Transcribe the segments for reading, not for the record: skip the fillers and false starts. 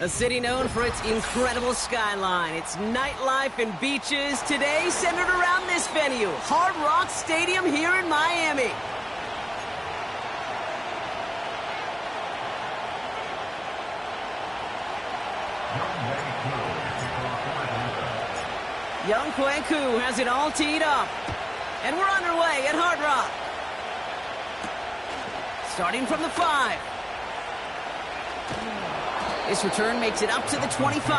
A city known for its incredible skyline, its nightlife and beaches, today centered around this venue, Hard Rock Stadium here in Miami. Young Kwanku has it all teed up. And we're underway at Hard Rock. Starting from the 5. This return makes it up to the 25.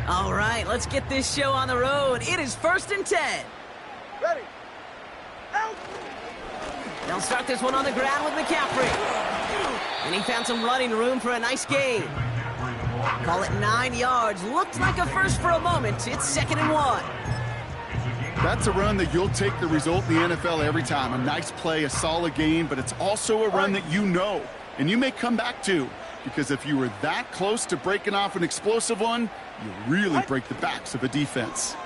All right, let's get this show on the road. It is 1st and 10. Ready. Out. They'll start this one on the ground with McCaffrey. And he found some running room for a nice gain. Call it 9 yards. Looked like a first for a moment. It's 2nd and 1. That's a run that you'll take the result in the NFL every time. A nice play, a solid gain, but it's also a run that you know and you may come back to. Because if you were that close to breaking off an explosive one, you really break the backs of a defense.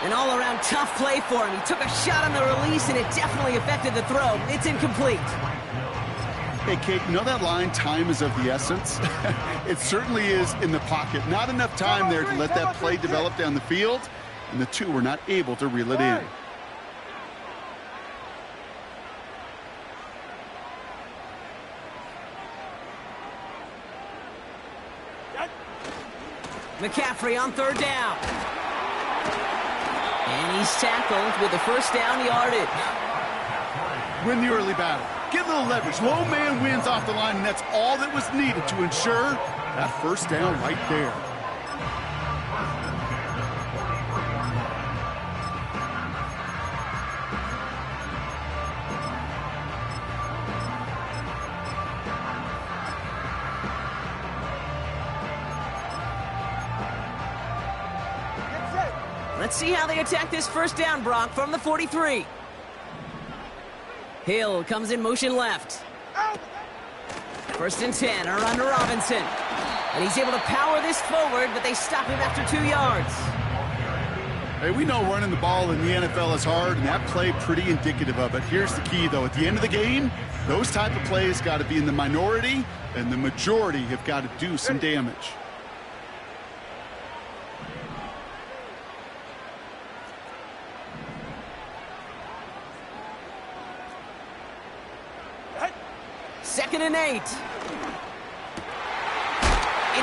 An all-around tough play for him. He took a shot on the release, and it definitely affected the throw. It's incomplete. Hey, Kate, you know that line, time is of the essence? It certainly is in the pocket. Not enough time there to let that play develop down the field, and the two were not able to reel it in. McCaffrey on 3rd down. And he's tackled with the 1st down yardage. Win the early battle. Get a little leverage. Low man wins off the line, and that's all that was needed to ensure that 1st down right there. Let's see how they attack this 1st down, Brock, from the 43. Hill comes in motion left. 1st and 10, a run to Robinson. And he's able to power this forward, but they stop him after 2 yards. Hey, we know running the ball in the NFL is hard, and that play pretty indicative of it. Here's the key, though. At the end of the game, those type of plays got to be in the minority, and the majority have got to do some damage. Second and 8. Into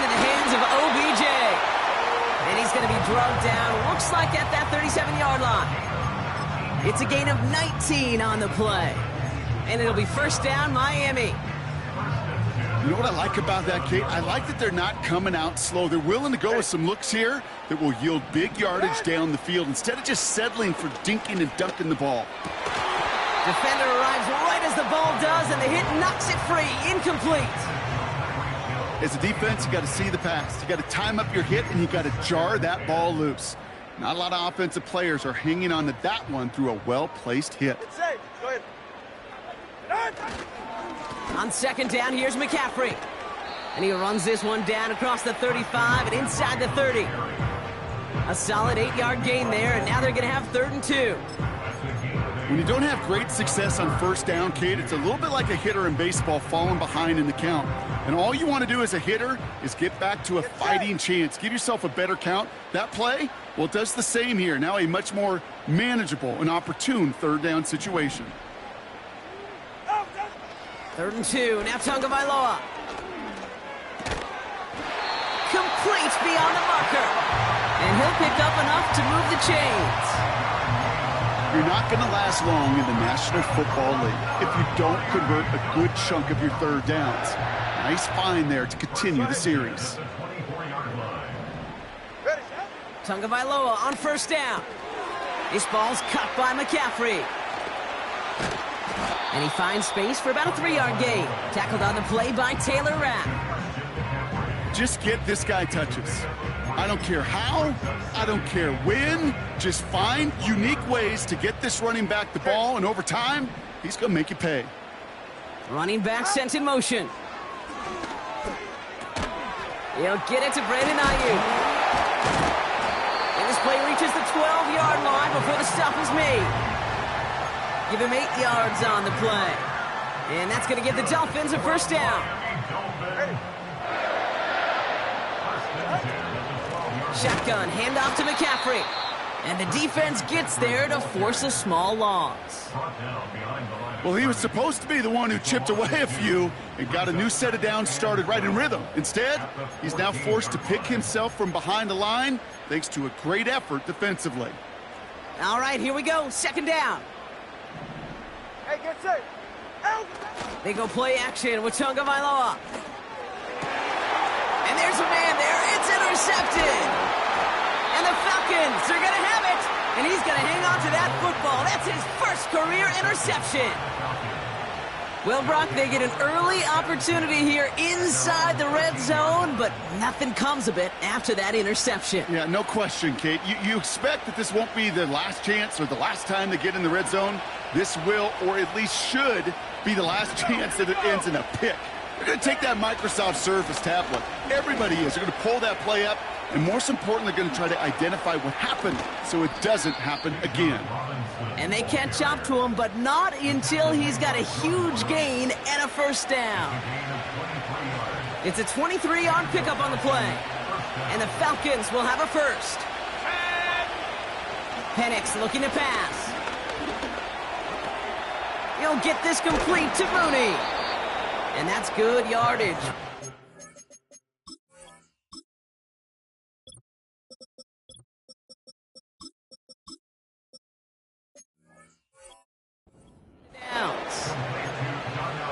the hands of OBJ. And he's going to be drugged down. Looks like at that 37-yard line. It's a gain of 19 on the play. And it'll be 1st down, Miami. You know what I like about that, Kate? I like that they're not coming out slow. They're willing to go with some looks here that will yield big yardage down the field instead of just settling for dinking and dunking the ball. Defender arrives right as the ball does, and the hit knocks it free. Incomplete. As a defense, you got to see the pass. You got to time up your hit, and you got to jar that ball loose. Not a lot of offensive players are hanging on to that one through a well-placed hit. It's safe. Go ahead. On 2nd down, here's McCaffrey. And he runs this one down across the 35 and inside the 30. A solid 8-yard gain there, and now they're going to have 3rd and 2. When you don't have great success on 1st down, Kate, it's a little bit like a hitter in baseball falling behind in the count. And all you want to do as a hitter is get back to a fighting chance. Give yourself a better count. That play, well, it does the same here. Now a much more manageable and opportune 3rd down situation. 3rd and 2. Now Tagovailoa. Complete beyond the marker. And he'll pick up enough to move the chains. You're not going to last long in the National Football League if you don't convert a good chunk of your 3rd downs. Nice find there to continue the series. Tagovailoa on 1st down. This ball's cut by McCaffrey. And he finds space for about a 3-yard gain. Tackled on the play by Taylor Rapp. Just get this guy touches. I don't care how, I don't care when. Just find unique ways to get this running back the ball, and over time, he's going to make you pay. Running back sent in motion. He'll get it to Brandon Ayuk. And this play reaches the 12-yard line before the stop is made. Give him 8 yards on the play. And that's going to give the Dolphins a first down. Shotgun, handoff to McCaffrey. And the defense gets there to force a small loss. Well, he was supposed to be the one who chipped away a few and got a new set of downs started right in rhythm. Instead, he's now forced to pick himself from behind the line thanks to a great effort defensively. All right, here we go. Second down. Hey, get set. Out. They go play action with Tagovailoa. And there's a man there. It's intercepted. And the Falcons are going to have it. And he's going to hang on to that football. That's his first career interception. Well, Brock, they get an early opportunity here inside the red zone, but nothing comes of it after that interception. Yeah, no question, Kate. You expect that this won't be the last chance or the last time they get in the red zone. This will, or at least should, be the last chance that it ends in a pick. They're going to take that Microsoft Surface tablet. Everybody is. They're going to pull that play up, and most importantly, they're going to try to identify what happened so it doesn't happen again. And they catch up to him, but not until he's got a huge gain and a first down. It's a 23-yard pickup on the play, and the Falcons will have a first. Penix looking to pass. He'll get this complete to Mooney. And that's good yardage.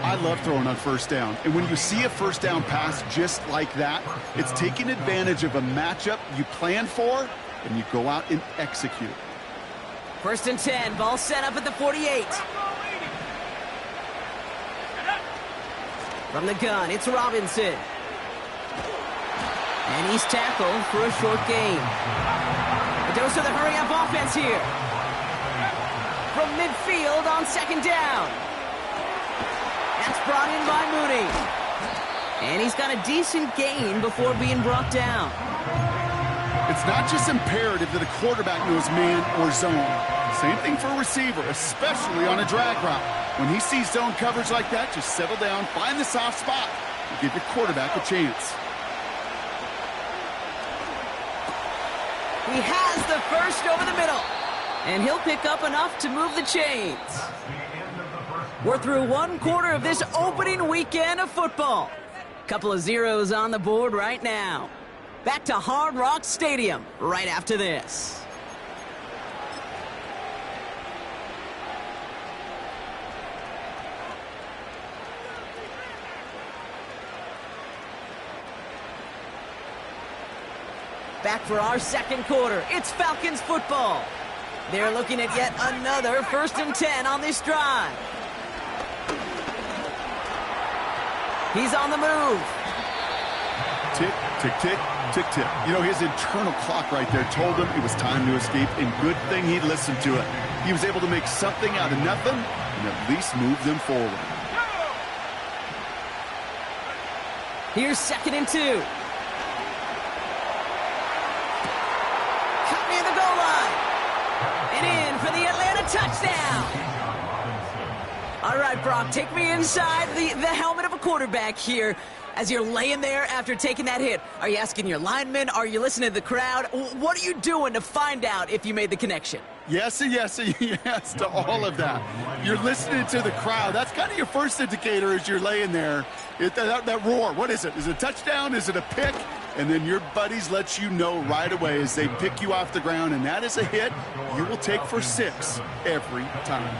I love throwing on first down. And when you see a first down pass just like that, it's taking advantage of a matchup you plan for, and you go out and execute. First and 10, ball set up at the 48. From the gun, it's Robinson. And he's tackled for a short gain. A dose of the hurry-up offense here. From midfield on second down. That's brought in by Mooney. And he's got a decent gain before being brought down. It's not just imperative that a quarterback knows man or zone. Same thing for a receiver, especially on a drag route. When he sees zone coverage like that, just settle down, find the soft spot, and give your quarterback a chance. He has the first over the middle. And he'll pick up enough to move the chains. We're through one quarter of this opening weekend of football. Couple of zeros on the board right now. Back to Hard Rock Stadium right after this. Back for our second quarter. It's Falcons football. They're looking at yet another first and 10 on this drive. He's on the move. Tick, tick, tick, tick, tick. You know, his internal clock right there told him it was time to escape, and good thing he listened to it. He was able to make something out of nothing and at least move them forward. Here's second and 2. Cut near the goal line. And in for the Atlanta touchdown. All right, Brock, take me inside the helmet of a quarterback here as you're laying there after taking that hit. Are you asking your linemen? Are you listening to the crowd? What are you doing to find out if you made the connection? Yes and yes and yes to all of that. You're listening to the crowd. That's kind of your first indicator as you're laying there. That roar, what is it? Is it a touchdown? Is it a pick? And then your buddies let you know right away as they pick you off the ground, and that is a hit you will take for 6 every time.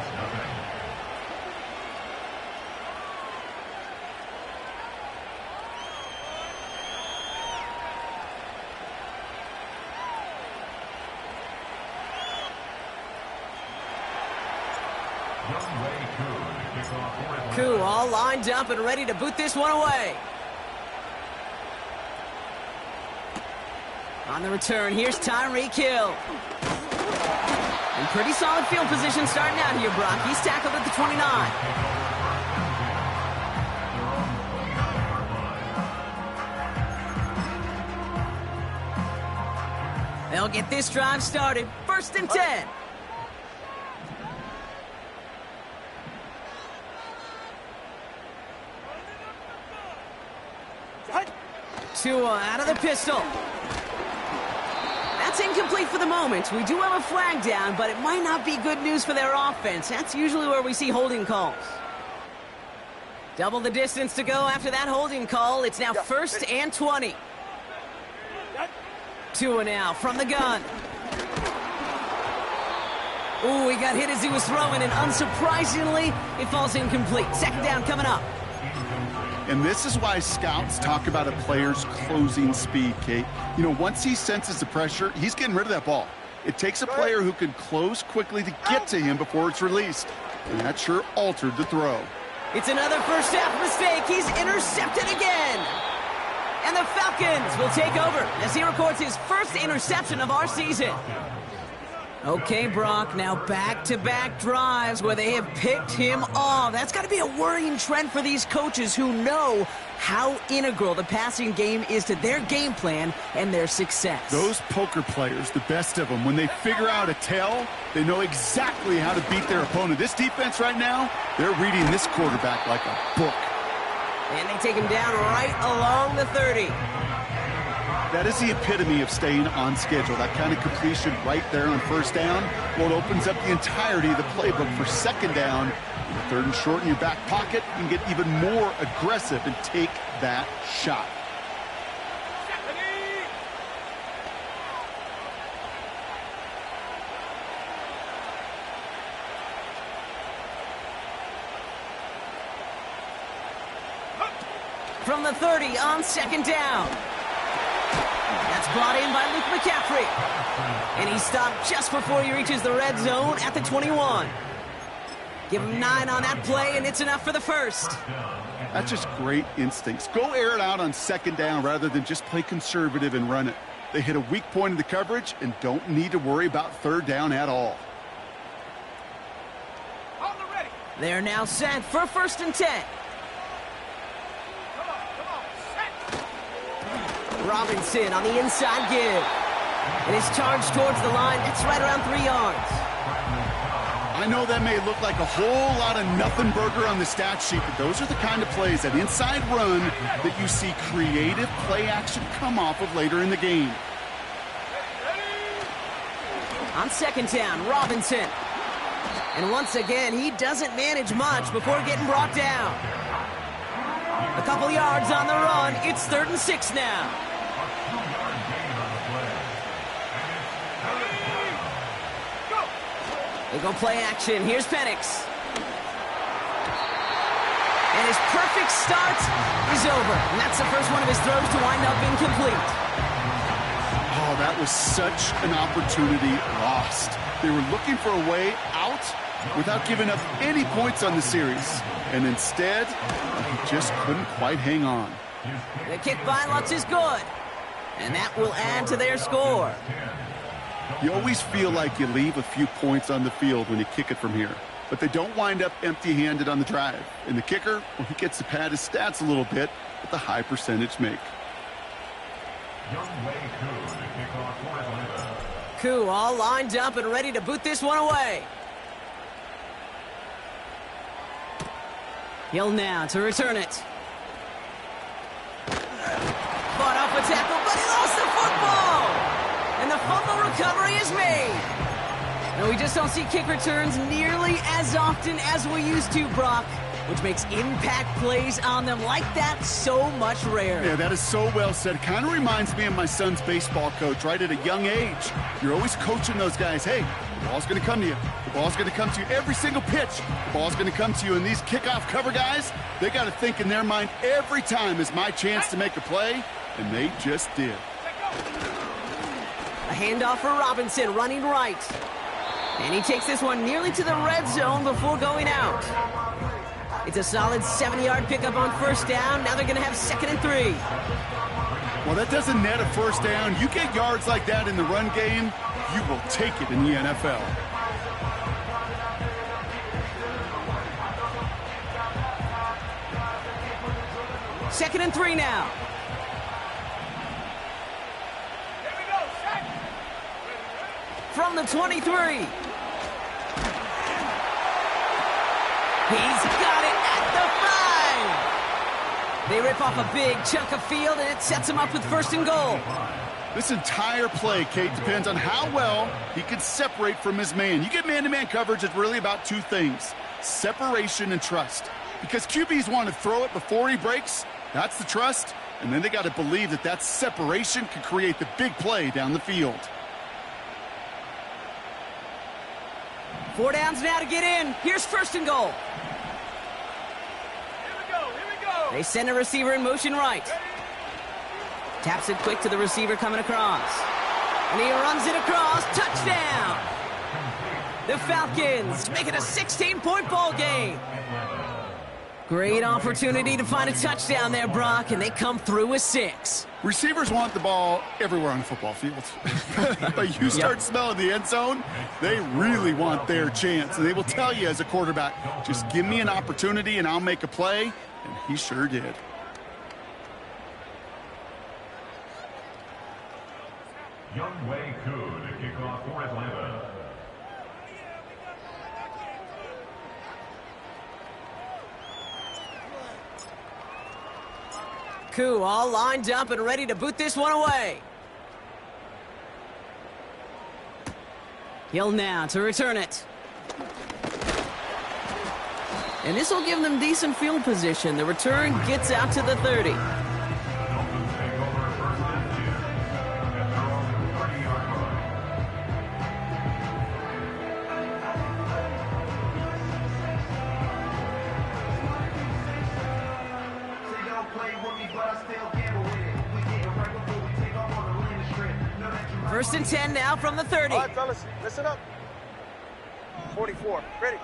Koo all lined up and ready to boot this one away. On the return, here's Tyreek Hill. In pretty solid field position starting out here, Brock. He's tackled at the 29. They'll get this drive started. 1st and 10. Tua out of the pistol. That's incomplete for the moment. We do have a flag down, but it might not be good news for their offense. That's usually where we see holding calls. Double the distance to go after that holding call. It's now 1st and 20. Tua now from the gun. Ooh, he got hit as he was throwing, and unsurprisingly, it falls incomplete. 2nd down coming up. And this is why scouts talk about a player's closing speed, Kate. You know, once he senses the pressure, he's getting rid of that ball. It takes a player who can close quickly to get to him before it's released. And that sure altered the throw. It's another first half mistake. He's intercepted again. And the Falcons will take over as he records his first interception of our season. Okay, Brock, now back-to-back drives where they have picked him off. That's got to be a worrying trend for these coaches who know how integral the passing game is to their game plan and their success. Those poker players, the best of them, when they figure out a tell, they know exactly how to beat their opponent. This defense right now, they're reading this quarterback like a book. And they take him down right along the 30. That is the epitome of staying on schedule. That kind of completion right there on 1st down. Well, it opens up the entirety of the playbook for 2nd down. 3rd and short in your back pocket, you can get even more aggressive and take that shot. From the 30 on 2nd down. That's brought in by Luke McCaffrey. And he stopped just before he reaches the red zone at the 21. Give him 9 on that play, and it's enough for the 1st. That's just great instincts. Go air it out on 2nd down rather than just play conservative and run it. They hit a weak point in the coverage and don't need to worry about 3rd down at all. They're now set for 1st and 10. Robinson on the inside give. And his charge towards the line, it's right around 3 yards. I know that may look like a whole lot of nothing burger on the stat sheet, but those are the kind of plays, that inside run, that you see creative play action come off of later in the game. On 2nd down, Robinson. And once again, he doesn't manage much before getting brought down. A couple yards on the run. It's 3rd and 6 now. They go play action. Here's Penix. And his perfect start is over. And that's the first one of his throws to wind up incomplete. Oh, that was such an opportunity lost. They were looking for a way out without giving up any points on the series. And instead, he just couldn't quite hang on. The kick by Lutz is good. And that will add to their score. You always feel like you leave a few points on the field when you kick it from here. But they don't wind up empty-handed on the drive. And the kicker, well, he gets to pad his stats a little bit with a high percentage make. Koo all lined up and ready to boot this one away. Hill now to return it. Fought off a tackle, but he lost the football! And the fumble recovery is made. And we just don't see kick returns nearly as often as we used to, Brock, which makes impact plays on them like that so much rarer. Yeah, that is so well said. Kind of reminds me of my son's baseball coach, right at a young age. You're always coaching those guys, hey, the ball's going to come to you. The ball's going to come to you every single pitch. The ball's going to come to you. And these kickoff cover guys, they got to think in their mind every time is my chance to make a play, and they just did. A handoff for Robinson, running right. And he takes this one nearly to the red zone before going out. It's a solid 70-yard pickup on first down. Now they're going to have 2nd and 3. Well, that doesn't net a first down. You get yards like that in the run game, you will take it in the NFL. Second and 3 now. Here we go, set. From the 23. He's got it at the 5. They rip off a big chunk of field, and it sets him up with 1st and goal. This entire play, Kate, depends on how well he can separate from his man. You get man-to-man coverage, it's really about 2 things, separation and trust. Because QBs want to throw it before he breaks, that's the trust, and then they got to believe that that separation can create the big play down the field. 4 downs now to get in. Here's 1st and goal. Here we go, here we go. They send a receiver in motion right. Taps it quick to the receiver coming across. And he runs it across. Touchdown! The Falcons make it a 16-point ball game. Great opportunity to find a touchdown there, Brock, and they come through with 6. Receivers want the ball everywhere on the football field. But you start smelling the end zone, they really want their chance. And they will tell you as a quarterback, just give me an opportunity and I'll make a play. And he sure did. Young Wei Koo to kick off for Atlanta. Koo all lined up and ready to boot this one away. Hill now to return it. And this will give them decent field position. The return gets out to the 30. First and 10 now from the 30. All right, fellas, listen up. 44, ready.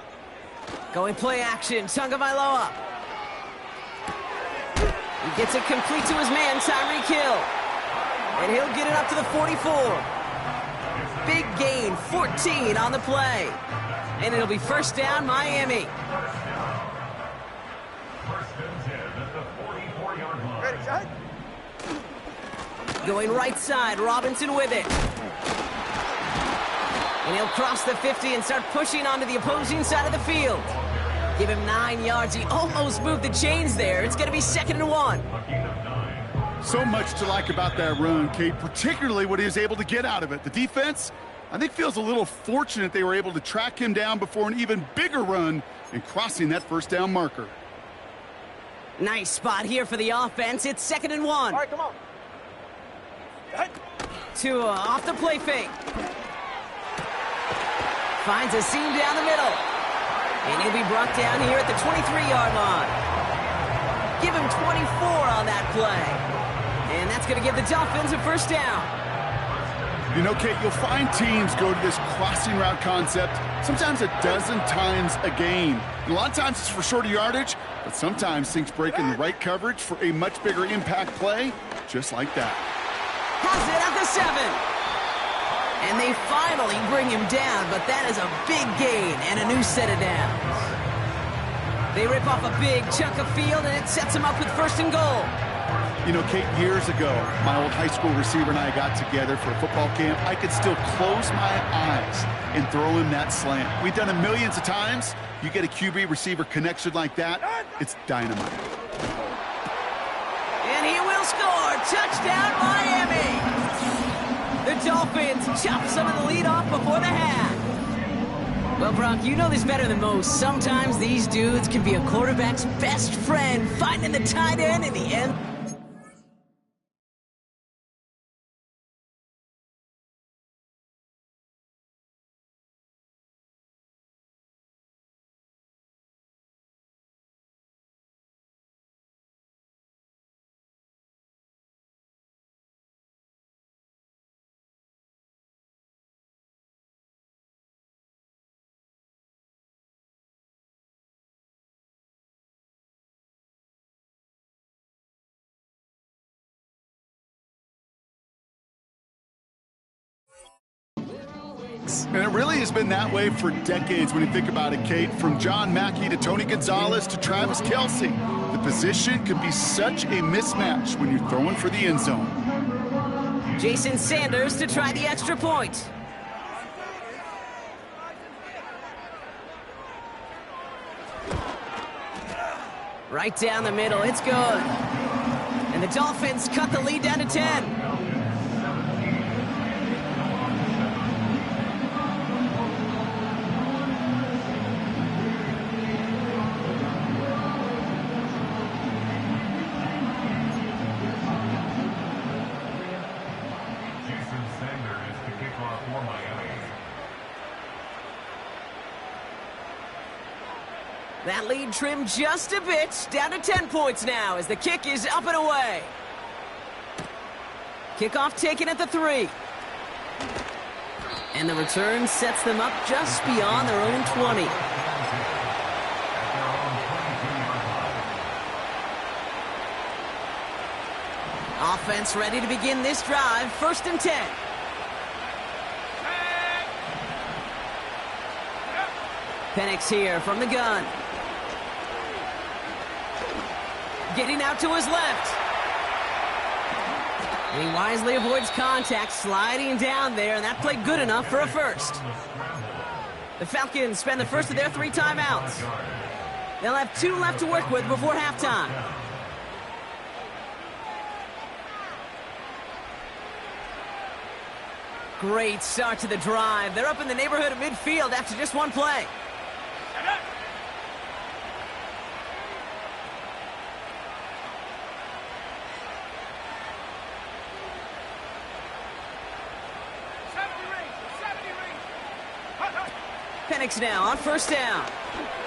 Going play action, Tagovailoa. He gets it complete to his man, Tyreek Hill. And he'll get it up to the 44. Big gain, 14 on the play. And it'll be 1st down, Miami. First and 10 at the 44-yard line. Ready, set. Going right side, Robinson with it. And he'll cross the 50 and start pushing onto the opposing side of the field. Give him 9 yards. He almost moved the chains there. It's going to be 2nd and 1. So much to like about that run, Kate, particularly what he was able to get out of it. The defense, I think, feels a little fortunate they were able to track him down before an even bigger run and crossing that 1st down marker. Nice spot here for the offense. It's 2nd and 1. All right, come on. Tua off the play fake. Finds a seam down the middle. And he'll be brought down here at the 23-yard line. Give him 24 on that play. And that's going to give the Dolphins a 1st down. You know, Kate, you'll find teams go to this crossing route concept sometimes a dozen times a game. And a lot of times it's for shorter yardage, but sometimes things break in the right coverage for a much bigger impact play, just like that. Has it at the 7. And they finally bring him down, but that is a big gain and a new set of downs. They rip off a big chunk of field, and it sets him up with 1st and goal. You know, Kate, years ago, my old high school receiver and I got together for a football camp. I could still close my eyes and throw him that slant. We've done it millions of times. You get a QB receiver connection like that, it's dynamite. And he will score. Touchdown, Miami. The Dolphins chop some of the lead off before the half. Well, Brock, you know this better than most. Sometimes these dudes can be a quarterback's best friend, finding the tight end in the end. quarterbacks. And it really has been that way for decades when you think about it, Kate. From John Mackey to Tony Gonzalez to Travis Kelce. The position can be such a mismatch when you're throwing for the end zone. Jason Sanders to try the extra point. Right down the middle, it's good. And the Dolphins cut the lead down to 10. Jason Sanders to kick off for Miami. That lead trimmed just a bit, down to 10 points now as the kick is up and away. Kickoff taken at the 3. And the return sets them up just beyond their own 20. Offense ready to begin this drive, 1st and 10. Penix here from the gun. Getting out to his left. And he wisely avoids contact, sliding down there, and that played good enough for a first. The Falcons spend the first of their 3 timeouts. They'll have 2 left to work with before halftime. Great start to the drive. They're up in the neighborhood of midfield after just 1 play. Penix now on 1st down.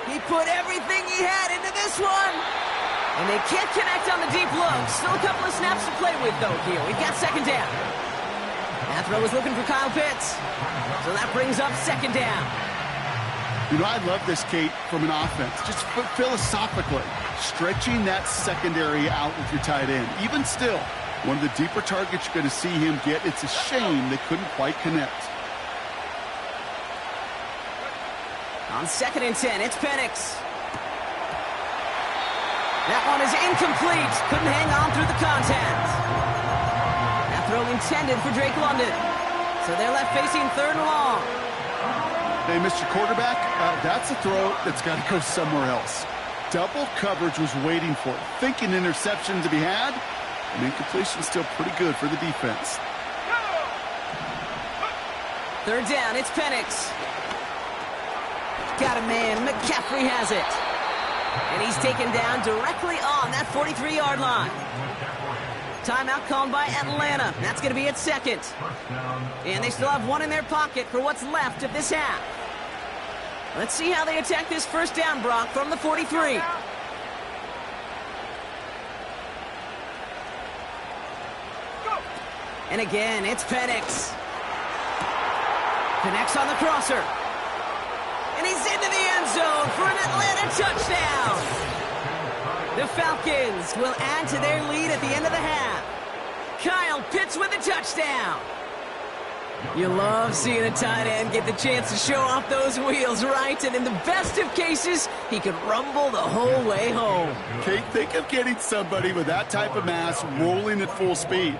He put everything he had into this one. And they can't connect on the deep look. Still a couple of snaps to play with, though, here. We've got 2nd down. That throw was looking for Kyle Pitts. So that brings up 2nd down. You know, I love this, Kate, from an offense. Just philosophically, stretching that secondary out with your tight end. Even still, one of the deeper targets you're going to see him get. It's a shame they couldn't quite connect. On 2nd and 10, it's Penix. That one is incomplete. Couldn't hang on through the contact. That throw intended for Drake London. So they're left facing 3rd and long. Hey, Mr. Quarterback, that's a throw that's got to go somewhere else. Double coverage was waiting for it. Thinking interception to be had. And incompletion still pretty good for the defense. 3rd down, it's Penix. Got a man. McCaffrey has it. And he's taken down directly on that 43-yard line. Timeout called by Atlanta. That's going to be at 2nd. And they still have 1 in their pocket for what's left of this half. Let's see how they attack this 1st down, Brock, from the 43. And again, it's Penix. Penix on the crosser. And he's into the end zone for an Atlanta touchdown. The Falcons will add to their lead at the end of the half. Kyle Pitts with a touchdown. You love seeing a tight end get the chance to show off those wheels, right? And in the best of cases, he could rumble the whole way home. Kate, think of getting somebody with that type of mass rolling at full speed.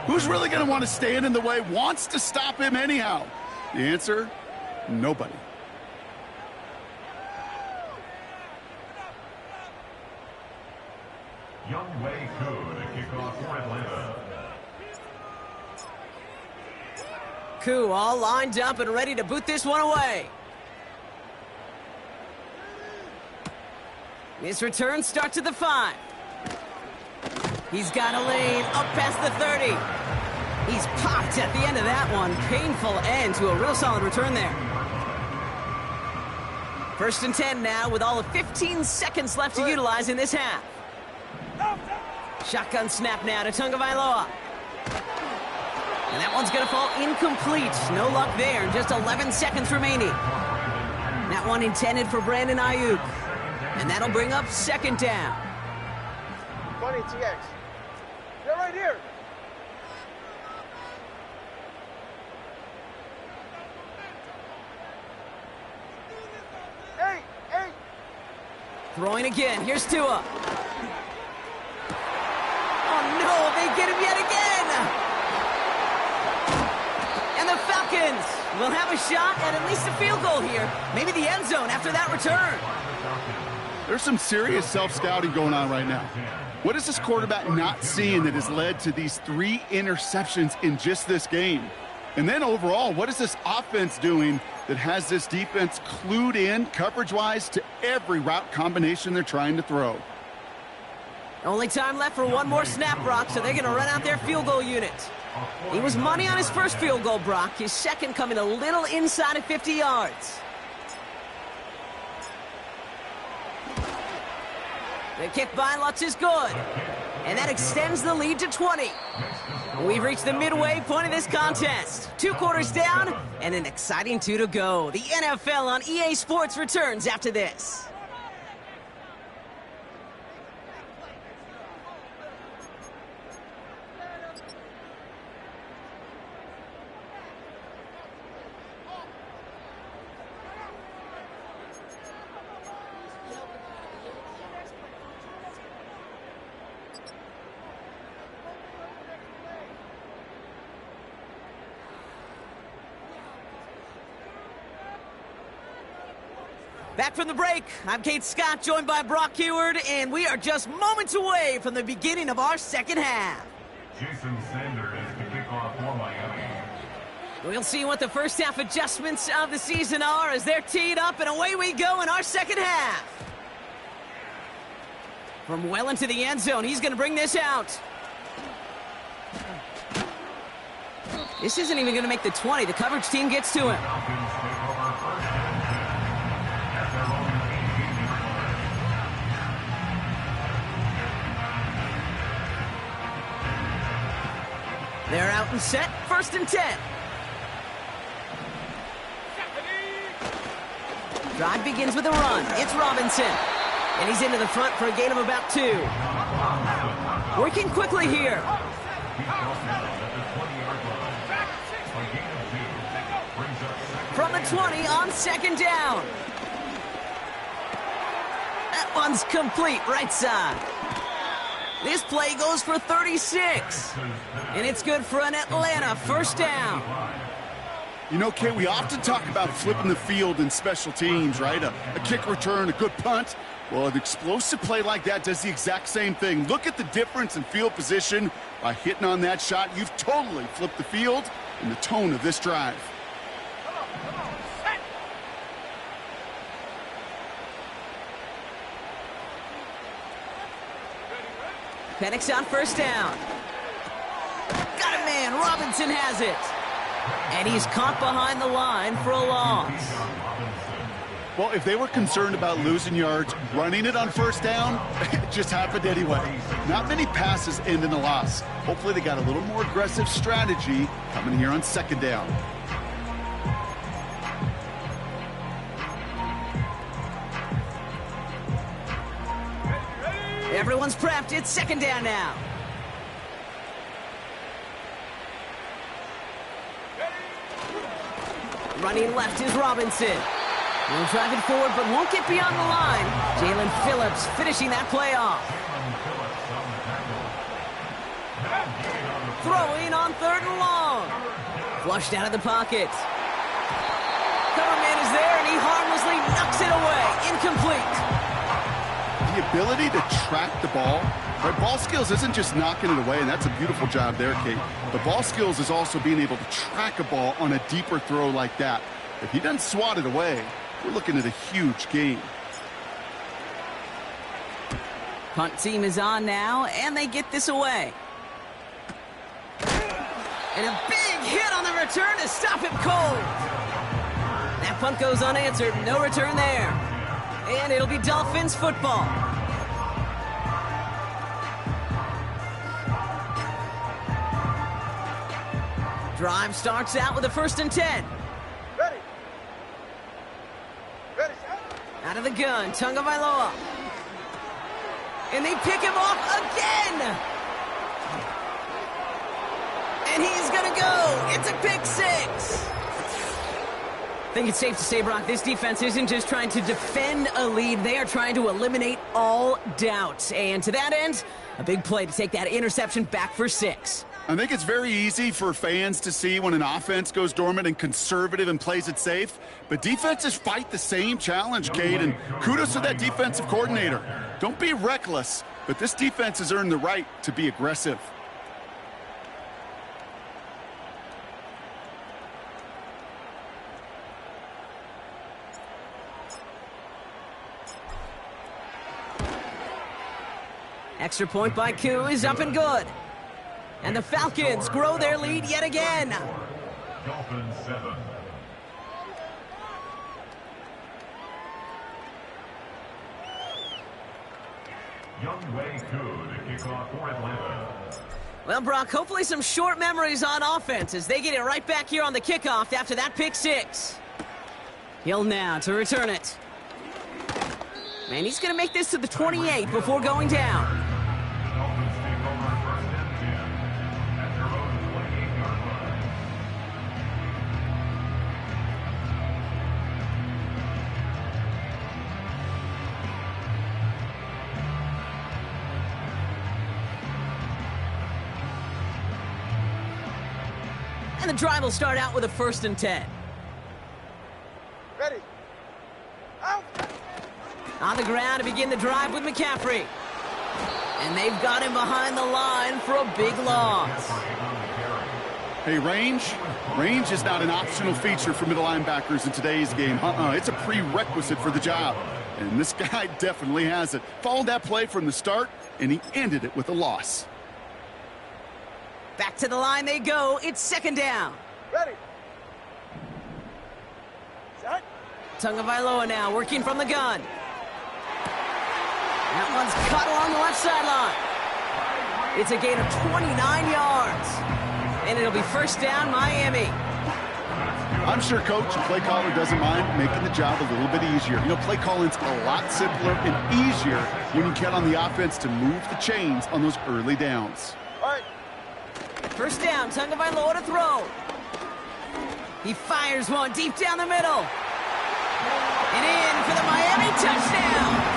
Who's really going to want to stand in the way, wants to stop him anyhow? The answer, nobody. Young Wei Koo to kick off for Atlanta. Koo all lined up and ready to boot this one away. This return starts at the 5. He's got a lane up past the 30. He's popped at the end of that one. Painful end to a real solid return there. 1st and 10 now with all of 15 seconds left to utilize in this half. Shotgun snap now to Tagovailoa. And that one's going to fall incomplete. No luck there. Just 11 seconds remaining. That one intended for Brandon Ayuk. And that'll bring up 2nd down. Bunny TX. They're right here. Throwing again. Here's Tua. Oh, no. They get him yet again. And the Falcons will have a shot at least a field goal here. Maybe the end zone after that return. There's some serious self-scouting going on right now. What is this quarterback not seeing that has led to these 3 interceptions in just this game? And then overall, what is this offense doing that has this defense clued in coverage-wise to every route combination they're trying to throw? Only time left for one more snap, Brock, so they're going to run out their field goal unit. He was money on his first field goal, Brock. His second coming a little inside of 50 yards. The kick by Lutz is good. And that extends the lead to 20. We've reached the midway point of this contest. 2 quarters down and an exciting 2 to go. The NFL on EA Sports returns after this. Back from the break, I'm Kate Scott, joined by Brock Heward, and we are just moments away from the beginning of our second half. Jason Sanders to kick off for Miami. We'll see what the first half adjustments of the season are as they're teed up, and away we go in our second half. From well into the end zone, he's going to bring this out. This isn't even going to make the 20. The coverage team gets to him. Falcons take over first and 10 at their own 18-yard line. They're out and set, 1st and 10. Drive begins with a run. It's Robinson. And he's into the front for a gain of about 2. Working quickly here. From the 20 on 2nd down. That one's complete, right side. This play goes for 36. And it's good for an Atlanta 1st down. You know, Kay, we often talk about flipping the field in special teams, right? A kick return, a good punt. Well, an explosive play like that does the exact same thing. Look at the difference in field position by hitting on that shot. You've totally flipped the field and the tone of this drive. Penix on 1st down. Got a man. Robinson has it. And he's caught behind the line for a loss. Well, if they were concerned about losing yards, running it on 1st down, it just happened anyway. Not many passes end in a loss. Hopefully they got a little more aggressive strategy coming here on 2nd down. Everyone's prepped. It's 2nd down now. Running left is Robinson. He'll drive it forward, but won't get beyond the line. Jalen Phillips finishing that play off. Throwing on 3rd and long. Flushed out of the pocket. Cover man is there, and he harmlessly knocks it away. Incomplete. The ability to track the ball, right? Ball skills isn't just knocking it away, and that's a beautiful job there, Kate. But ball skills is also being able to track a ball on a deeper throw like that. If he doesn't swat it away, we're looking at a huge gain. Punt team is on now, and they get this away. And a big hit on the return to stop him cold. That punt goes unanswered. No return there. And it'll be Dolphins football. Drive starts out with a 1st and 10. Ready. Ready. Out of the gun, Tagovailoa. And they pick him off again. And he's going to go. It's a pick 6. I think it's safe to say, Brock, this defense isn't just trying to defend a lead. They are trying to eliminate all doubt. And to that end, a big play to take that interception back for 6. I think it's very easy for fans to see when an offense goes dormant and conservative and plays it safe. But defenses fight the same challenge, Cade, and kudos to that defensive coordinator. Don't be reckless, but this defense has earned the right to be aggressive. Extra point by Koo is up and good. And the Falcons grow their lead yet again. Dolphins 7. Young Wei Koo to kick off for Atlanta. Well, Brock, hopefully some short memories on offense as they get it right back here on the kickoff after that pick 6. Hill now to return it. And he's going to make this to the 28 before going down. Dolphins take over 1st and 10 at their own 28-yard line. And the drive will start out with a 1st and 10. Ready. Out. On the ground to begin the drive with McCaffrey. And they've got him behind the line for a big loss. Hey, range is not an optional feature for middle linebackers in today's game. It's a prerequisite for the job. And this guy definitely has it. Followed that play from the start, and he ended it with a loss. Back to the line they go. It's 2nd down. Ready. Set. Tagovailoa now working from the gun. That one's caught along the left sideline. It's a gain of 29 yards. And it'll be 1st down, Miami. I'm sure coach and play caller doesn't mind making the job a little bit easier. You know, play calling's a lot simpler and easier when you get on the offense to move the chains on those early downs. All right. 1st down, Tagovailoa to throw. He fires one deep down the middle. And in for the Miami touchdown.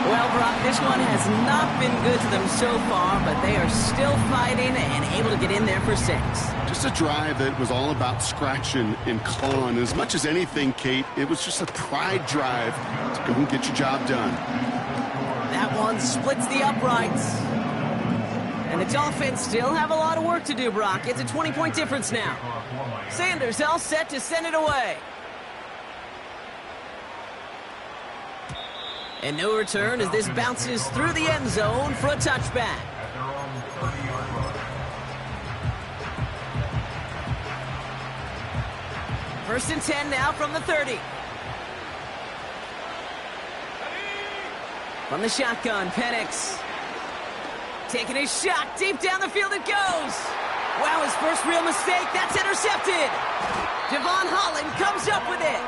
Well, Brock, this one has not been good to them so far, but they are still fighting and able to get in there for 6. Just a drive that was all about scratching and clawing. As much as anything, Kate, it was just a pride drive to go and get your job done. That one splits the uprights. And the Dolphins still have a lot of work to do, Brock. It's a 20-point difference now. Sanders all set to send it away. And no return as this bounces through the end zone for a touchback. At their own 30-yard line. 1st and 10 now from the 30. From the shotgun, Penix. Taking a shot, deep down the field it goes. Wow, his first real mistake, that's intercepted. Devon Holland comes up with it.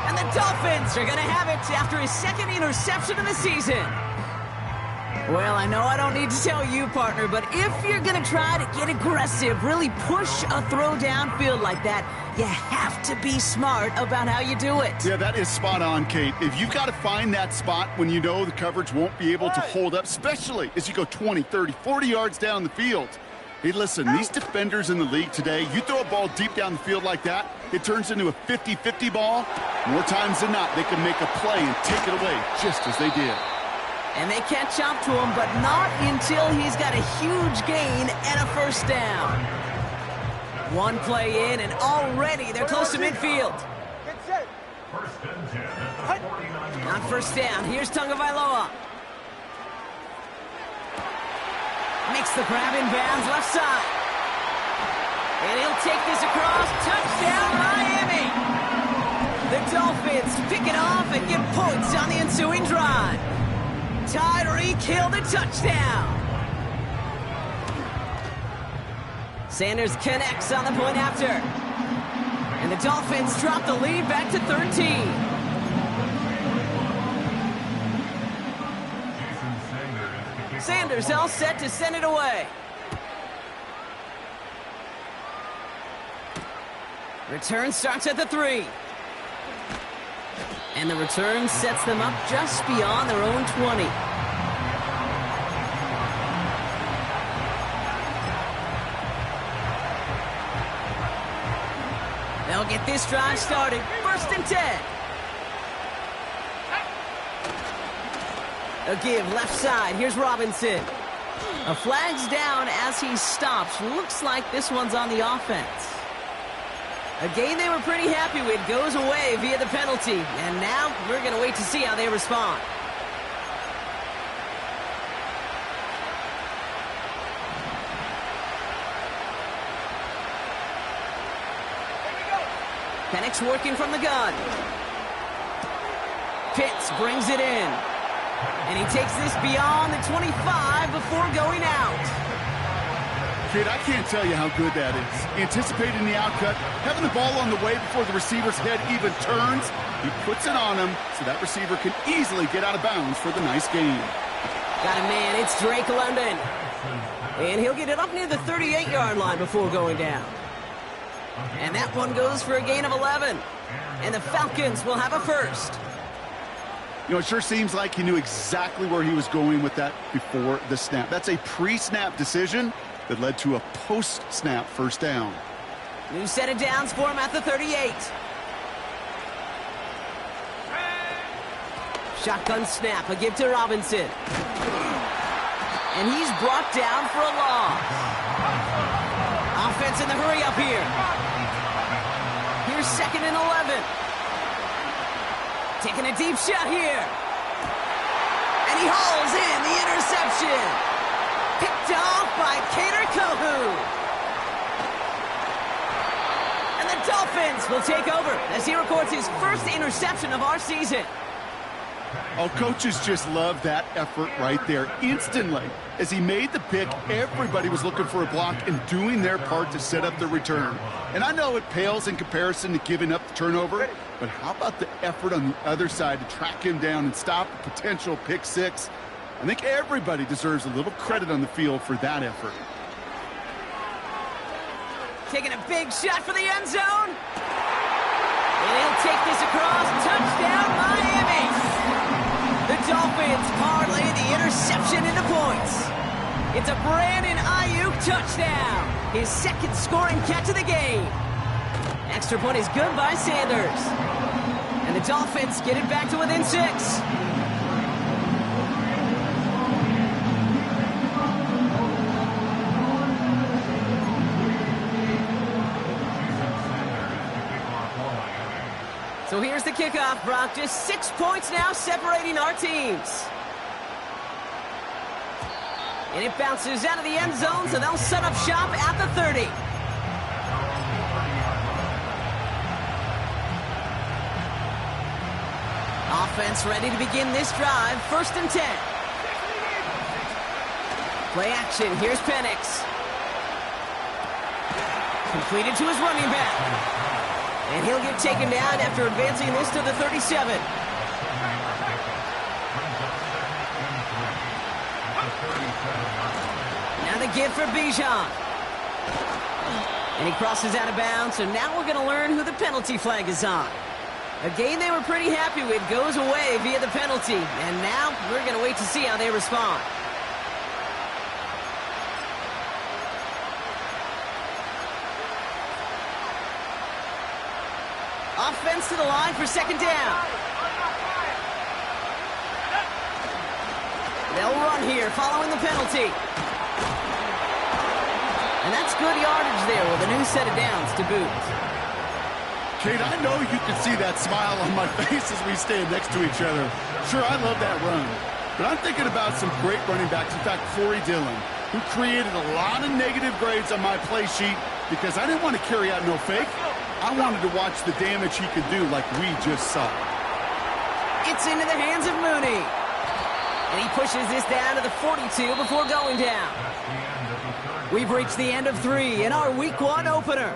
And the Dolphins are going to have it after his 2nd interception of the season. Well, I know I don't need to tell you, partner, but if you're going to try to get aggressive, really push a throw downfield like that, you have to be smart about how you do it. Yeah, that is spot on, Kate. If you've got to find that spot when you know the coverage won't be able to hold up, especially as you go 20, 30, 40 yards down the field. Hey, listen, these defenders in the league today, you throw a ball deep down the field like that, it turns into a 50-50 ball. More times than not, they can make a play and take it away just as they did. And they catch up to him, but not until he's got a huge gain and a 1st down. One play in, and already they're close to midfield. Get set. 1st and 10 at the 49-yard line. On 1st down, here's Tagovailoa. Makes the grab in bounds left side. And he'll take this across. Touchdown, Miami. The Dolphins pick it off and get points on the ensuing drive. Tyreek Hill the touchdown. Sanders connects on the point after. And the Dolphins drop the lead back to 13. Sanders all set to send it away. Return starts at the 3. And the return sets them up just beyond their own 20. They'll get this drive started. 1st and 10. A give left side. Here's Robinson. A flag's down as he stops. Looks like this one's on the offense. A game they were pretty happy with goes away via the penalty. And now we're going to wait to see how they respond. Penix working from the gun. Pitts brings it in. And he takes this beyond the 25 before going out. Kid, I can't tell you how good that is. Anticipating the outcut, having the ball on the way before the receiver's head even turns. He puts it on him so that receiver can easily get out of bounds for the nice gain. Got a man, it's Drake London. And he'll get it up near the 38-yard line before going down. And that one goes for a gain of 11. And the Falcons will have a first. You know, it sure seems like he knew exactly where he was going with that before the snap. That's a pre-snap decision that led to a post-snap first down. New set of downs for him at the 38. Shotgun snap, a give to Robinson. And he's brought down for a loss. Offense in the hurry up here. Here's 2nd and 11. Taking a deep shot here. And he hauls in the interception. Picked off by Kader Kohu. And the Dolphins will take over as he records his first interception of our season. Oh, coaches just love that effort right there. Instantly, as he made the pick, everybody was looking for a block and doing their part to set up the return. And I know it pales in comparison to giving up the turnover, but how about the effort on the other side to track him down and stop a potential pick six? I think everybody deserves a little credit on the field for that effort. Taking a big shot for the end zone. And he'll take this across. Touchdown, Miami. The Dolphins parlay the interception into points. It's a Brandon Ayuk touchdown. His 2nd scoring catch of the game. Extra point is good by Sanders. And the Dolphins get it back to within 6. So here's the kickoff, Brock. Just 6 points now separating our teams. And it bounces out of the end zone, so they'll set up shop at the 30. Offense ready to begin this drive. 1st and 10. Play action. Here's Penix. Completed to his running back. And he'll get taken down after advancing this to the 37. Now the give for Bijan. And he crosses out of bounds, so now we're going to learn who the penalty flag is on. A game they were pretty happy with goes away via the penalty. And now we're going to wait to see how they respond. Offense to the line for 2nd down. They'll run here following the penalty. And that's good yardage there with a new set of downs to boot. Kate, I know you can see that smile on my face as we stand next to each other. Sure, I love that run. But I'm thinking about some great running backs. In fact, Corey Dillon, who created a lot of negative grades on my play sheet because I didn't want to carry out no fake. I wanted to watch the damage he could do like we just saw. It's into the hands of Mooney. And he pushes this down to the 42 before going down. We've reached the end of 3 in our Week 1 opener.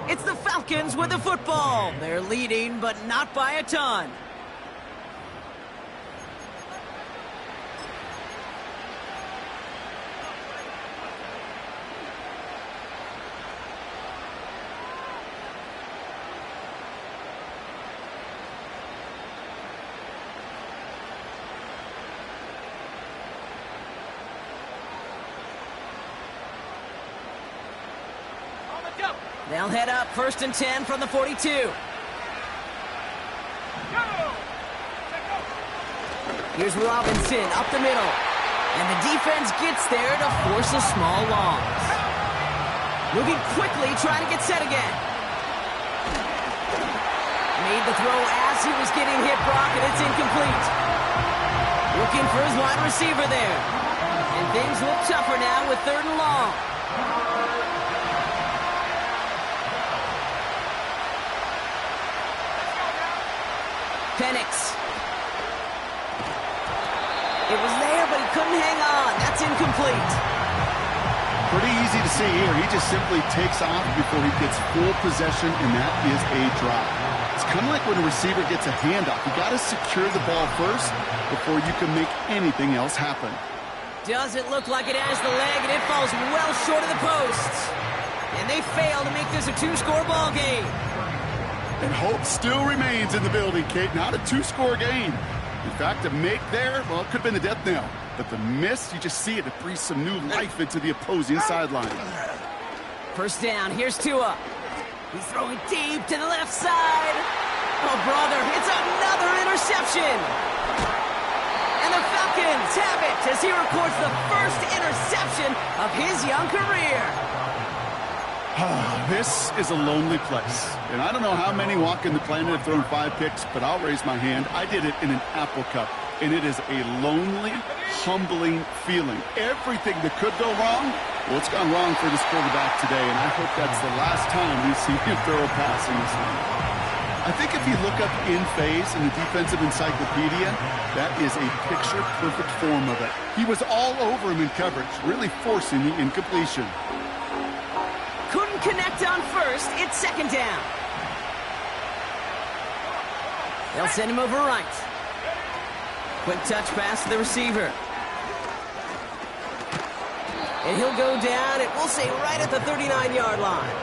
It's the Falcons with the football. They're leading, but not by a ton. They'll head up 1st and 10 from the 42. Here's Robinson up the middle. And the defense gets there to force a small loss. Moving quickly, trying to get set again. Made the throw as he was getting hit, Brock, and it's incomplete. Looking for his wide receiver there. And things look tougher now with 3rd and long. Penix. It was there, but he couldn't hang on. That's incomplete. Pretty easy to see here. He just simply takes off before he gets full possession, and that is a drop. It's kind of like when a receiver gets a handoff. You got to secure the ball first before you can make anything else happen. Doesn't look like it has the leg, and it falls well short of the posts. And they fail to make this a 2-score ball game. And hope still remains in the building, Kate. Not a 2-score game. In fact, a make there, well, it could have been the death knell. But the miss, you just see it breathes some new life into the opposing sideline. 1st down, here's Tua. He's throwing deep to the left side. Oh, brother, it's another interception. And the Falcons have it as he records the first interception of his young career. This is a lonely place. And I don't know how many walking the planet have thrown 5 picks, but I'll raise my hand. I did it in an Apple Cup. And it is a lonely, humbling feeling. Everything that could go wrong, well, it's gone wrong for this quarterback today. And I hope that's the last time we see him throw a pass in this one. I think if you look up in phase in the defensive encyclopedia, that is a picture-perfect form of it. He was all over him in coverage, really forcing the incompletion. Couldn't connect on 1st. It's 2nd down. They'll send him over right. Quick touch pass to the receiver. And he'll go down, and we'll say right at the 39-yard line.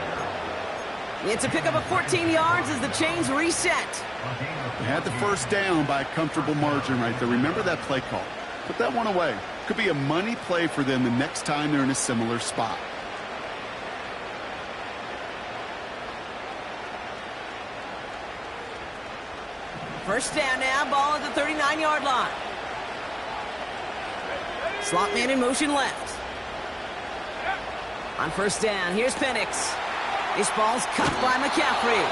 It's a pickup of 14 yards as the chains reset. They had the 1st down by a comfortable margin right there. Remember that play call. Put that one away. Could be a money play for them the next time they're in a similar spot. First down now, ball at the 39-yard line. Slot man in motion left. On 1st down, here's Penix. This ball's cut by McCaffrey.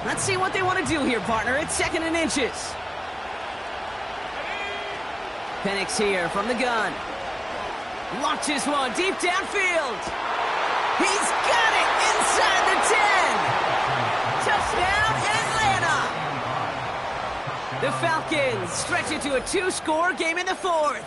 Let's see what they want to do here, partner. It's 2nd and inches. Penix here from the gun. Launches one deep downfield. He's got it inside the 10. Touchdown, Atlanta. The Falcons stretch it to a 2-score game in the 4th.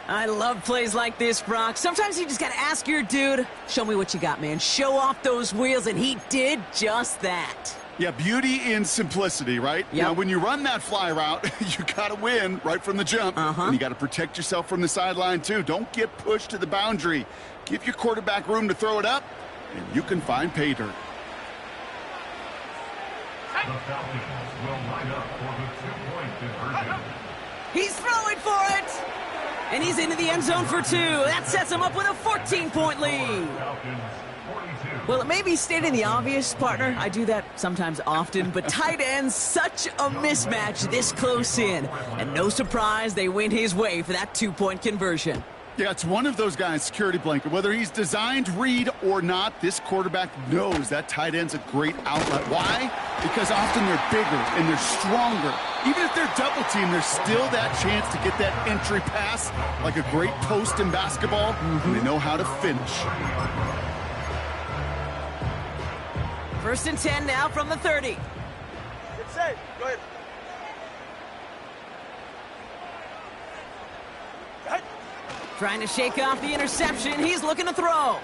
I love plays like this, Brock. Sometimes you just got to ask your dude, show me what you got, man. Show off those wheels, and he did just that. Yeah, beauty in simplicity, right? Yep. Now, when you run that fly route, you got to win right from the jump. And you got to protect yourself from the sideline, too. Don't get pushed to the boundary. Give your quarterback room to throw it up, and you can find pay dirt. The Falcons will line up for the 2-point conversion. He's throwing for it. And he's into the end zone for 2. That sets him up with a 14-point lead. Falcons 42. Well, it may be stating the obvious, partner. I do that sometimes often, but tight ends, such a mismatch this close in. And no surprise, they went his way for that 2-point conversion. Yeah, it's one of those guys, security blanket. Whether he's designed read or not, this quarterback knows that tight end's a great outlet. Why? Because often they're bigger and they're stronger. Even if they're double teamed, there's still that chance to get that entry pass like a great post in basketball, and they know how to finish. 1st and 10 now from the 30. Get set. Go ahead. Trying to shake off the interception. He's looking to throw.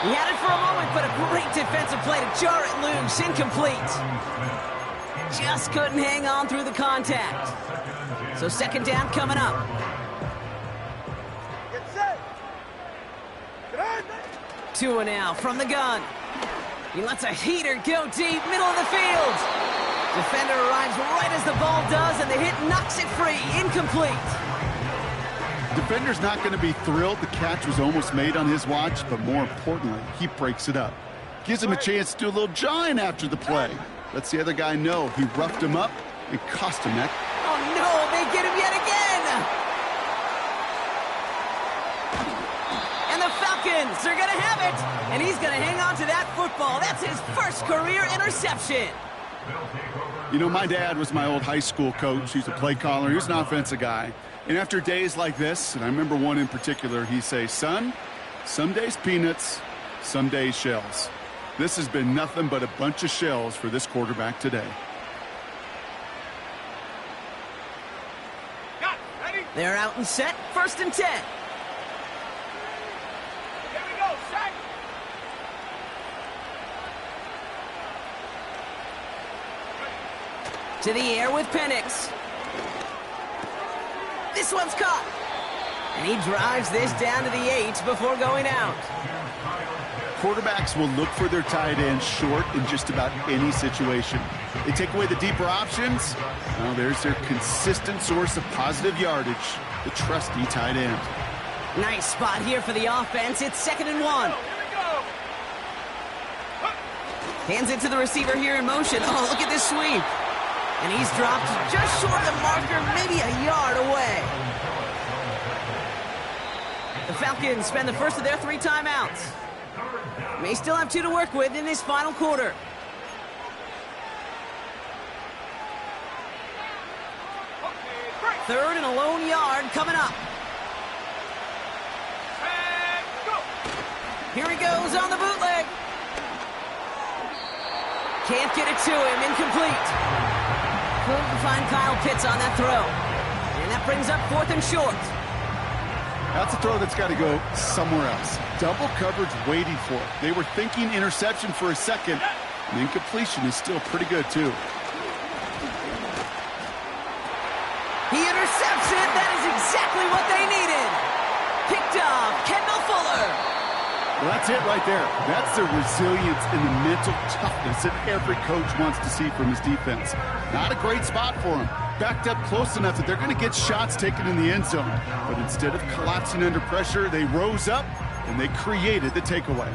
He had it for a moment, but a great defensive play to jar it loose. Incomplete. Just couldn't hang on through the contact. So 2nd down coming up. Get set. Get on. Tua now from the gun. He lets a heater go deep, middle of the field. Defender arrives right as the ball does, and the hit knocks it free. Incomplete. Defender's not going to be thrilled the catch was almost made on his watch, but more importantly, he breaks it up. Gives him a chance to do a little jawing after the play. Lets the other guy know he roughed him up and cost him that. Oh, no, they get him yet again. And the Falcons are going to have it. And he's going to hang on to that football. That's his first career interception. You know, my dad was my old high school coach. He's a play caller. He was an offensive guy. And after days like this, and I remember one in particular, he'd say, son, some days peanuts, some days shells. This has been nothing but a bunch of shells for this quarterback today. They're out and set. 1st and 10. Here we go, set. To the air with Penix. This one's caught. And he drives this down to the 8 before going out. Quarterbacks will look for their tight end short in just about any situation. They take away the deeper options. Well, there's their consistent source of positive yardage, the trusty tight end. Nice spot here for the offense. It's 2nd and 1. Hands it to the receiver here in motion. Oh, look at this sweep. And he's dropped just short of the marker, maybe a yard away. The Falcons spend the first of their 3 timeouts. May still have 2 to work with in this final quarter. Third and a lone yard coming up. Here he goes on the bootleg. Can't get it to him. Incomplete. Couldn't find Kyle Pitts on that throw. And that brings up 4th and short. That's a throw that's got to go somewhere else. Double coverage waiting for it. They were thinking interception for a second. And incompletion is still pretty good, too. He intercepts it. That is exactly what they needed. Picked off Kendall Fuller. Well, that's it right there. That's the resilience and the mental toughness that every coach wants to see from his defense. Not a great spot for him. Backed up close enough that they're going to get shots taken in the end zone. But instead of collapsing under pressure, they rose up and they created the takeaway.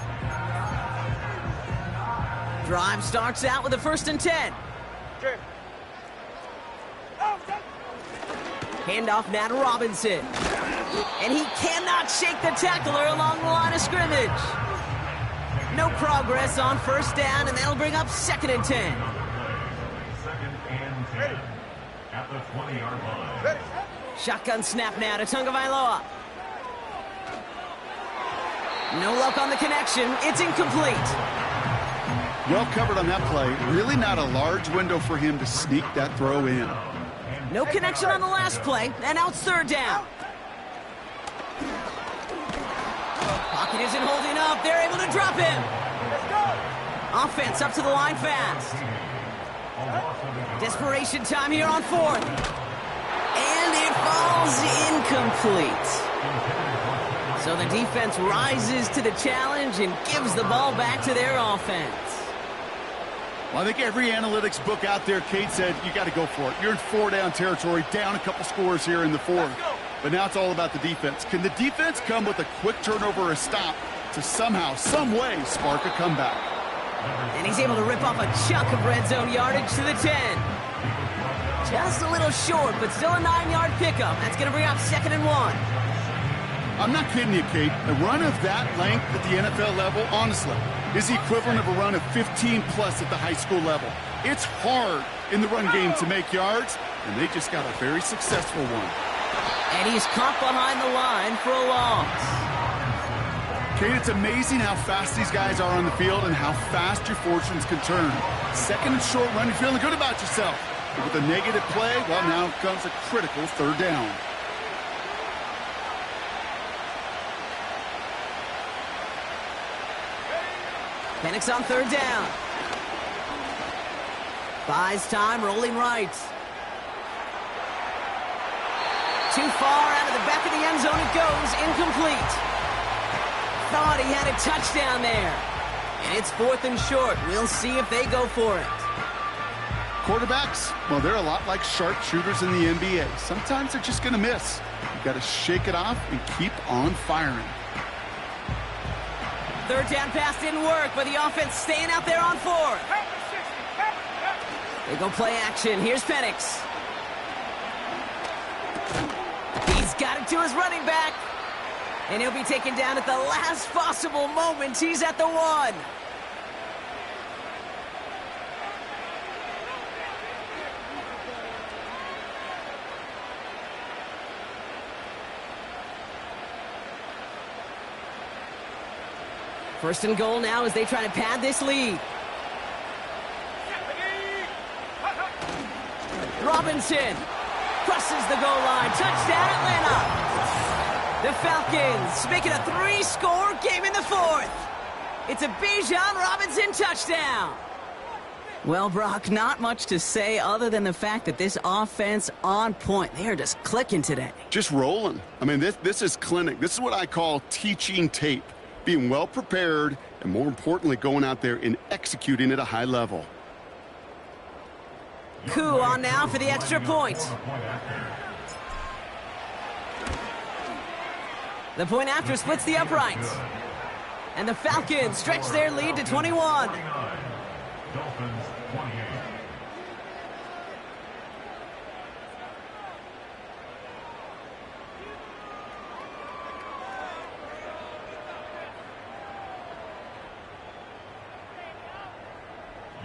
Drive starts out with a 1st and 10. Handoff now to Robinson. And he cannot shake the tackler along the line of scrimmage. No progress on 1st down, and that'll bring up 2nd and 10. 2nd and 10 at the 20-yard line. Shotgun snap now to Tagovailoa. No luck on the connection. It's incomplete. Well covered on that play. Really not a large window for him to sneak that throw in. No connection on the last play, and now it's 3rd down. Pocket isn't holding up. They're able to drop him. Offense up to the line fast. Desperation time here on 4th. And it falls incomplete. So the defense rises to the challenge and gives the ball back to their offense. Well, I think every analytics book out there, Kate said, you got to go for it. You're in 4-down territory, down a couple scores here in the 4th. But now it's all about the defense. Can the defense come with a quick turnover or a stop to somehow, some way, spark a comeback? And he's able to rip off a chunk of red zone yardage to the 10. Just a little short, but still a 9-yard pickup. That's going to bring up 2nd and 1. I'm not kidding you, Kate. A run of that length at the NFL level, honestly, is the equivalent of a run of 15-plus at the high school level. It's hard in the run game to make yards, and they just got a very successful one. And he's caught behind the line for a loss. Kate, it's amazing how fast these guys are on the field and how fast your fortunes can turn. 2nd and short run, you're feeling good about yourself. But with a negative play, well, now comes a critical 3rd down. Penix on 3rd down. Buys time, rolling right. Too far out of the back of the end zone it goes, incomplete. thought he had a touchdown there. And it's 4th and short. We'll see if they go for it. Quarterbacks, well, they're a lot like sharpshooters in the NBA. Sometimes they're just going to miss. You've got to shake it off and keep on firing. 3rd down pass didn't work, but the offense staying out there on 4th. They go play action. Here's Penix. He's got it to his running back. And he'll be taken down at the last possible moment. He's at the 1. First and goal now as they try to pad this lead. Robinson crosses the goal line. Touchdown, Atlanta. The Falcons make it a 3-score game in the 4th. It's a Bijan Robinson touchdown. Well, Brock, not much to say other than the fact that this offense on point. They are just clicking today. Just rolling. I mean, this is clinic. This is what I call teaching tape. Being well prepared, and more importantly, going out there and executing at a high level. Koo on now for the extra point. The point after splits the uprights. And the Falcons stretch their lead to 21. Dolphins 28.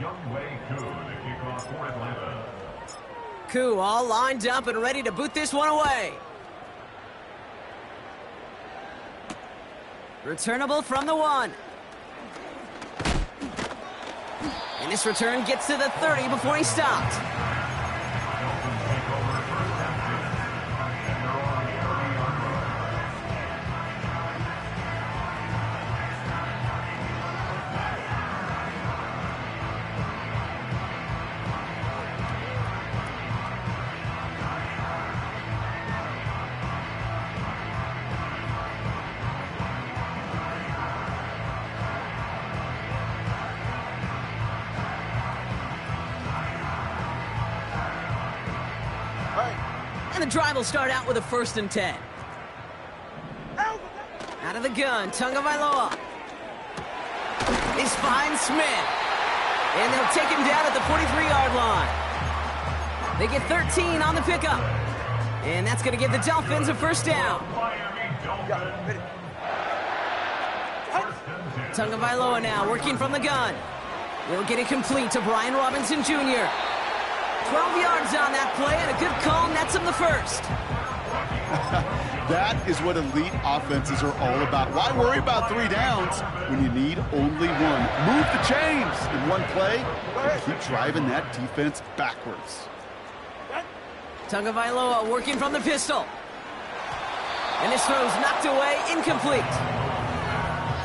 Youngway Koo, the kickoff for Atlanta. Koo all lined up and ready to boot this one away. Returnable from the 1. And this return gets to the 30 before he stopped. And the drive will start out with a 1st and 10. Out of the gun, Tagovailoa. He finds Smith. And they'll take him down at the 43-yard line. They get 13 on the pickup. And that's going to give the Dolphins a 1st down. Tagovailoa now working from the gun. They'll get it complete to Brian Robinson Jr. 12 yards on that play, and a good call nets him the 1st. That is what elite offenses are all about. Why worry about 3 downs when you need only 1? Move the chains in one play and keep driving that defense backwards. Tagovailoa working from the pistol. And this throw's knocked away, incomplete.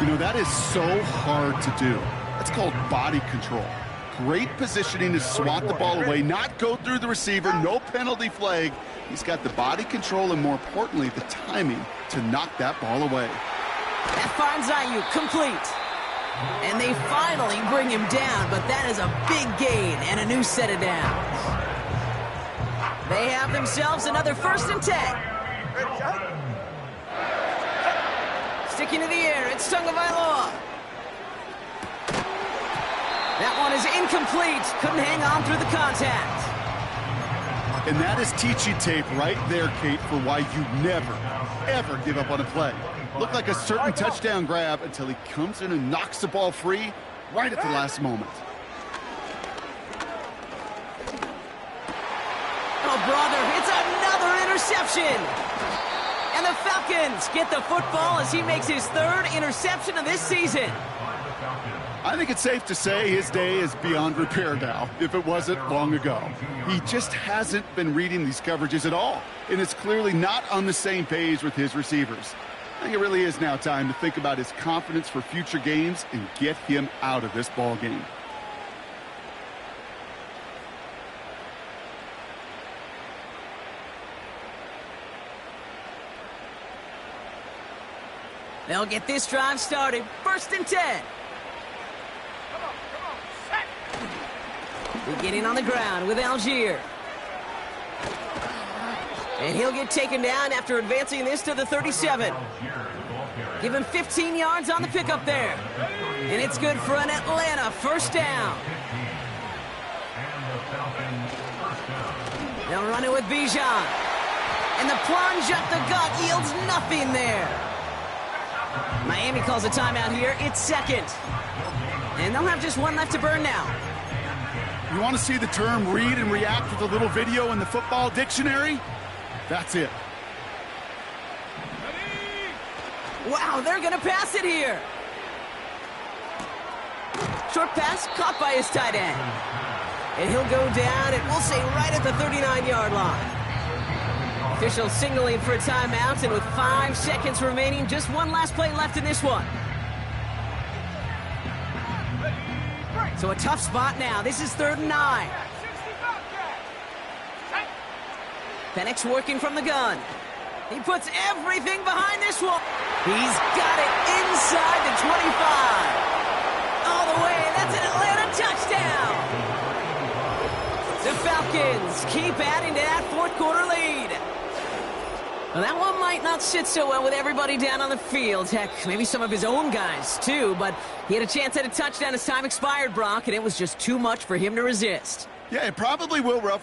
You know, that is so hard to do. That's called body control. Great positioning to swat the ball away, not go through the receiver, no penalty flag. He's got the body control and, more importantly, the timing to knock that ball away. That finds Ayuk complete. And they finally bring him down, but that is a big gain and a new set of downs. They have themselves another 1st and 10. Sticking to the air, it's Tagovailoa. That one is incomplete. Couldn't hang on through the contact. And that is teaching tape right there, Kate, for why you never, ever give up on a play. Looked like a certain touchdown grab until he comes in and knocks the ball free right at the last moment. Oh, brother, it's another interception. And the Falcons get the football as he makes his 3rd interception of this season. I think it's safe to say his day is beyond repair now, if it wasn't long ago. He just hasn't been reading these coverages at all, and is clearly not on the same page with his receivers. I think it really is now time to think about his confidence for future games and get him out of this ball game. They'll get this drive started. 1st and 10. Beginning on the ground with Algier. And he'll get taken down after advancing this to the 37. Give him 15 yards on the pickup there. And it's good for an Atlanta 1st down. They'll run it with Bijan. And the plunge up the gut yields nothing there. Miami calls a timeout here. It's 2nd. And they'll have just one left to burn now. You want to see the term read and react with a little video in the football dictionary? That's it. Wow, they're going to pass it here. Short pass caught by his tight end. And he'll go down, and we'll say right at the 39-yard line. Officials signaling for a timeout, and with 5 seconds remaining, just one last play left in this one. So a tough spot now. This is 3rd and 9. Penix working from the gun. He puts everything behind this one. He's got it inside the 25. All the way. That's an Atlanta touchdown. The Falcons keep adding to that 4th quarter lead. Well, that one might not sit so well with everybody down on the field. Heck, maybe some of his own guys, too. But he had a chance at a touchdown as time expired, Brock, and it was just too much for him to resist. Yeah, it probably will ruffle